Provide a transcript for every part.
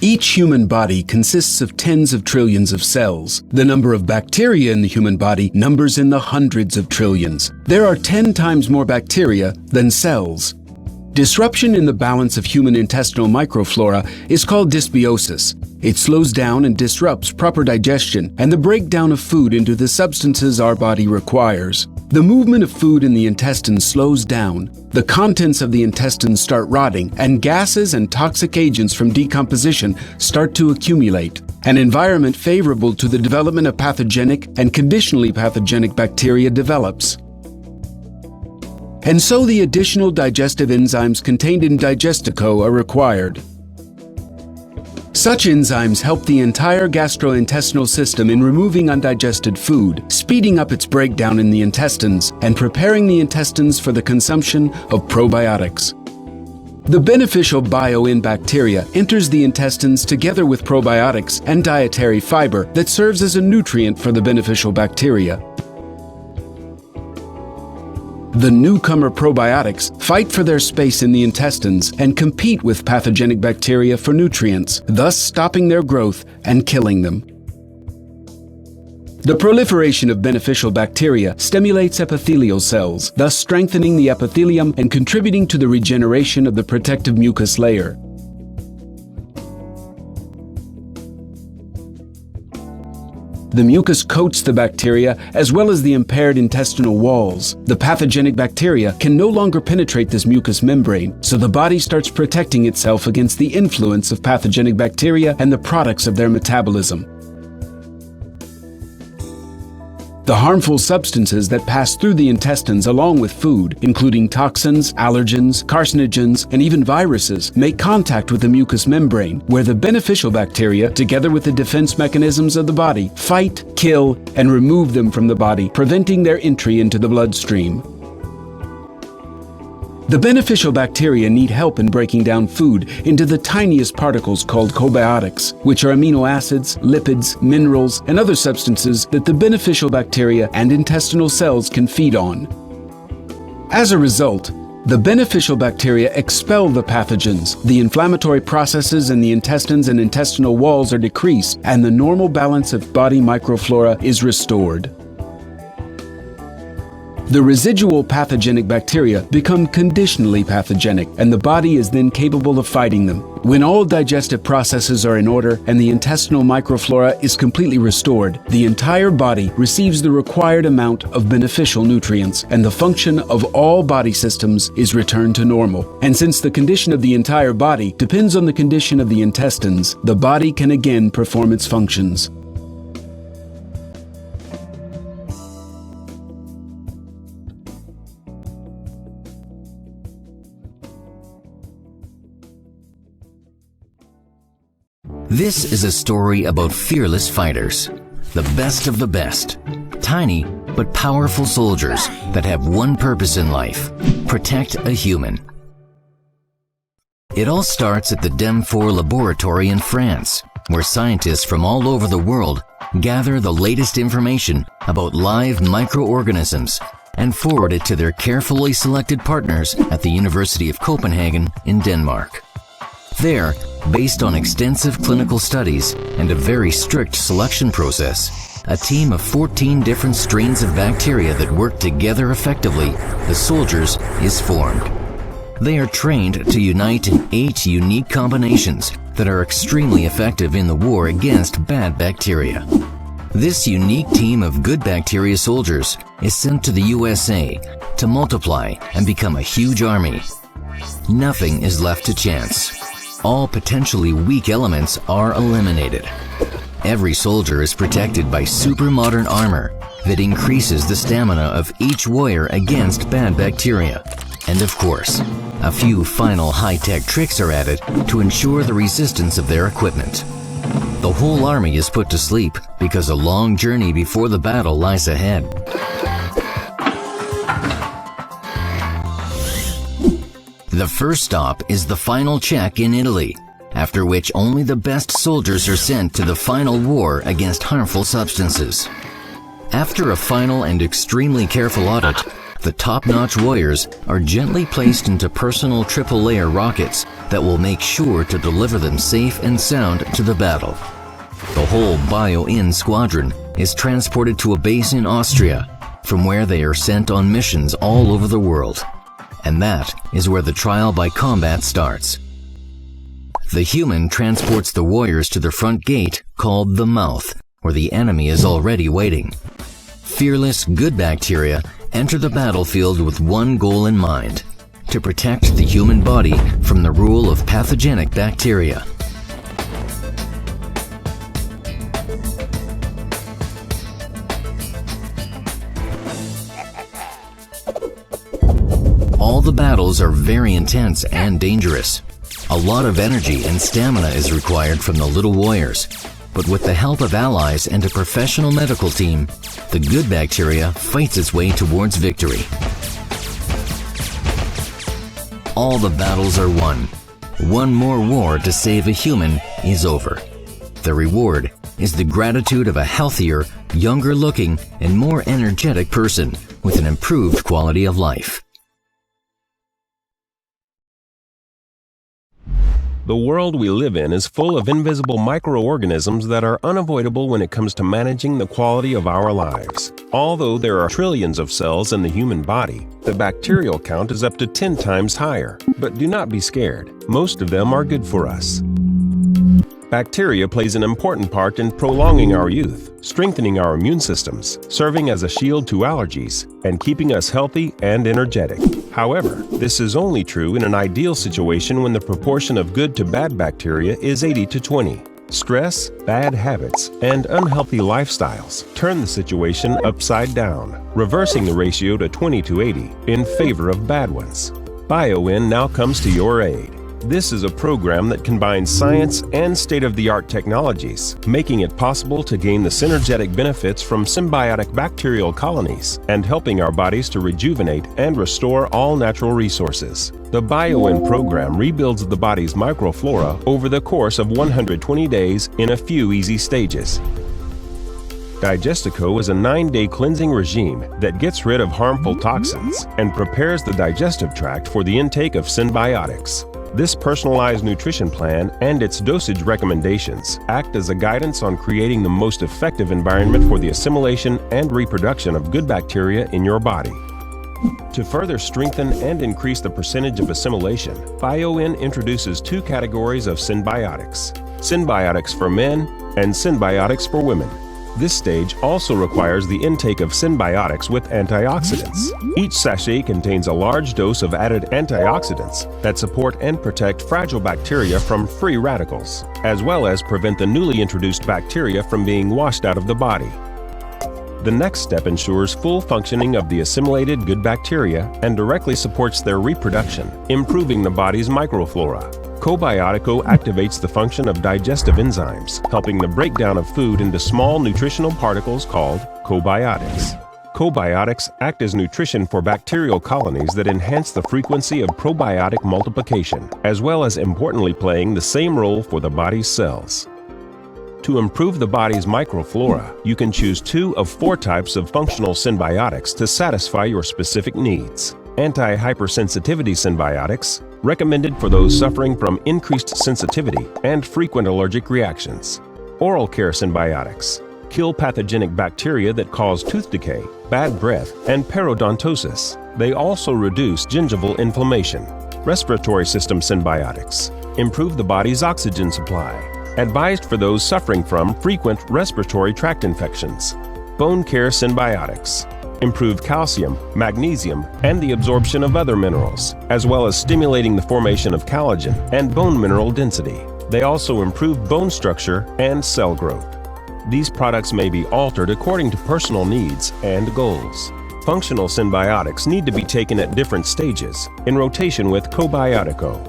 Each human body consists of tens of trillions of cells. The number of bacteria in the human body numbers in the hundreds of trillions. There are 10 times more bacteria than cells. Disruption in the balance of human intestinal microflora is called dysbiosis. It slows down and disrupts proper digestion and the breakdown of food into the substances our body requires. The movement of food in the intestines slows down. The contents of the intestines start rotting, and gases and toxic agents from decomposition start to accumulate. An environment favorable to the development of pathogenic and conditionally pathogenic bacteria develops. And so the additional digestive enzymes contained in Digestico are required. Such enzymes help the entire gastrointestinal system in removing undigested food, speeding up its breakdown in the intestines, and preparing the intestines for the consumption of probiotics. The beneficial bio-in bacteria enters the intestines together with probiotics and dietary fiber that serves as a nutrient for the beneficial bacteria. The newcomer probiotics fight for their space in the intestines and compete with pathogenic bacteria for nutrients, thus stopping their growth and killing them. The proliferation of beneficial bacteria stimulates epithelial cells, thus strengthening the epithelium and contributing to the regeneration of the protective mucus layer. The mucus coats the bacteria as well as the impaired intestinal walls. The pathogenic bacteria can no longer penetrate this mucous membrane, so the body starts protecting itself against the influence of pathogenic bacteria and the products of their metabolism. The harmful substances that pass through the intestines along with food, including toxins, allergens, carcinogens, and even viruses, make contact with the mucous membrane, where the beneficial bacteria, together with the defense mechanisms of the body, fight, kill, and remove them from the body, preventing their entry into the bloodstream. The beneficial bacteria need help in breaking down food into the tiniest particles called probiotics, which are amino acids, lipids, minerals, and other substances that the beneficial bacteria and intestinal cells can feed on. As a result, the beneficial bacteria expel the pathogens, the inflammatory processes in the intestines and intestinal walls are decreased, and the normal balance of body microflora is restored. The residual pathogenic bacteria become conditionally pathogenic, and the body is then capable of fighting them. When all digestive processes are in order and the intestinal microflora is completely restored, the entire body receives the required amount of beneficial nutrients, and the function of all body systems is returned to normal. And since the condition of the entire body depends on the condition of the intestines, the body can again perform its functions. This is a story about fearless fighters, the best of the best, tiny but powerful soldiers that have one purpose in life: protect a human. It all starts at the DEM4 laboratory in France, where scientists from all over the world gather the latest information about live microorganisms and forward it to their carefully selected partners at the University of Copenhagen in Denmark. There, based on extensive clinical studies and a very strict selection process, a team of 14 different strains of bacteria that work together effectively, the soldiers, is formed. They are trained to unite in 8 unique combinations that are extremely effective in the war against bad bacteria. This unique team of good bacteria soldiers is sent to the USA to multiply and become a huge army. Nothing is left to chance. All potentially weak elements are eliminated. Every soldier is protected by super modern armor that increases the stamina of each warrior against bad bacteria. And of course, a few final high-tech tricks are added to ensure the resistance of their equipment. The whole army is put to sleep because a long journey before the battle lies ahead. The first stop is the final check in Italy, after which only the best soldiers are sent to the final war against harmful substances. After a final and extremely careful audit, The top-notch warriors are gently placed into personal triple-layer rockets that will make sure to deliver them safe and sound to the battle. The whole Bio-In squadron is transported to a base in Austria, from where they are sent on missions all over the world. And that is where the trial by combat starts. The human transports the warriors to the front gate called the mouth, where the enemy is already waiting. Fearless good bacteria enter the battlefield with one goal in mind: to protect the human body from the rule of pathogenic bacteria. All the battles are very intense and dangerous. A lot of energy and stamina is required from the little warriors, but with the help of allies and a professional medical team, the good bacteria fights its way towards victory. All the battles are won. One more war to save a human is over. The reward is the gratitude of a healthier, younger-looking, and more energetic person with an improved quality of life. The world we live in is full of invisible microorganisms that are unavoidable when it comes to managing the quality of our lives. Although there are trillions of cells in the human body, the bacterial count is up to 10 times higher. But do not be scared. Most of them are good for us. Bacteria plays an important part in prolonging our youth, strengthening our immune systems, serving as a shield to allergies, and keeping us healthy and energetic. However, this is only true in an ideal situation when the proportion of good to bad bacteria is 80 to 20. Stress, bad habits, and unhealthy lifestyles turn the situation upside down, reversing the ratio to 20 to 80 in favor of bad ones. Bio-In now comes to your aid. This is a program that combines science and state-of-the-art technologies, making it possible to gain the synergetic benefits from symbiotic bacterial colonies and helping our bodies to rejuvenate and restore all natural resources. The Bio-In program rebuilds the body's microflora over the course of 120 days in a few easy stages. Digestico is a 9-day cleansing regime that gets rid of harmful toxins and prepares the digestive tract for the intake of symbiotics. This personalized nutrition plan and its dosage recommendations act as a guidance on creating the most effective environment for the assimilation and reproduction of good bacteria in your body. To further strengthen and increase the percentage of assimilation, Bio-In introduces 2 categories of symbiotics: symbiotics for men and symbiotics for women. This stage also requires the intake of symbiotics with antioxidants. Each sachet contains a large dose of added antioxidants that support and protect fragile bacteria from free radicals, as well as prevent the newly introduced bacteria from being washed out of the body. The next step ensures full functioning of the assimilated good bacteria and directly supports their reproduction, improving the body's microflora. Cobiotico activates the function of digestive enzymes, helping the breakdown of food into small nutritional particles called cobiotics. Cobiotics act as nutrition for bacterial colonies that enhance the frequency of probiotic multiplication, as well as importantly playing the same role for the body's cells. To improve the body's microflora, you can choose 2 of 4 types of functional symbiotics to satisfy your specific needs. Anti-hypersensitivity symbiotics, recommended for those suffering from increased sensitivity and frequent allergic reactions. Oral care symbiotics kill pathogenic bacteria that cause tooth decay, bad breath, and periodontosis. They also reduce gingival inflammation. Respiratory system symbiotics improve the body's oxygen supply, advised for those suffering from frequent respiratory tract infections. Bone care symbiotics improve calcium, magnesium, and the absorption of other minerals, as well as stimulating the formation of collagen and bone mineral density. They also improve bone structure and cell growth. These products may be altered according to personal needs and goals. Functional symbiotics need to be taken at different stages, in rotation with Cobiotico.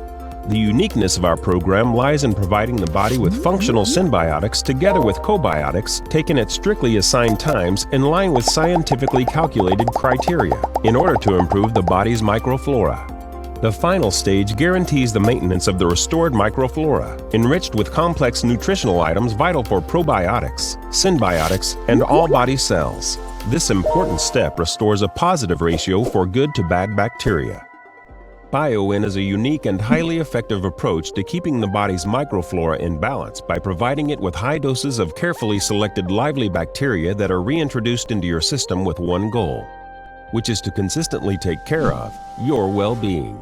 The uniqueness of our program lies in providing the body with functional symbiotics together with cobiotics taken at strictly assigned times in line with scientifically calculated criteria in order to improve the body's microflora. The final stage guarantees the maintenance of the restored microflora, enriched with complex nutritional items vital for probiotics, symbiotics, and all body cells. This important step restores a positive ratio for good to bad bacteria. BioWin is a unique and highly effective approach to keeping the body's microflora in balance by providing it with high doses of carefully selected lively bacteria that are reintroduced into your system with one goal, which is to consistently take care of your well-being.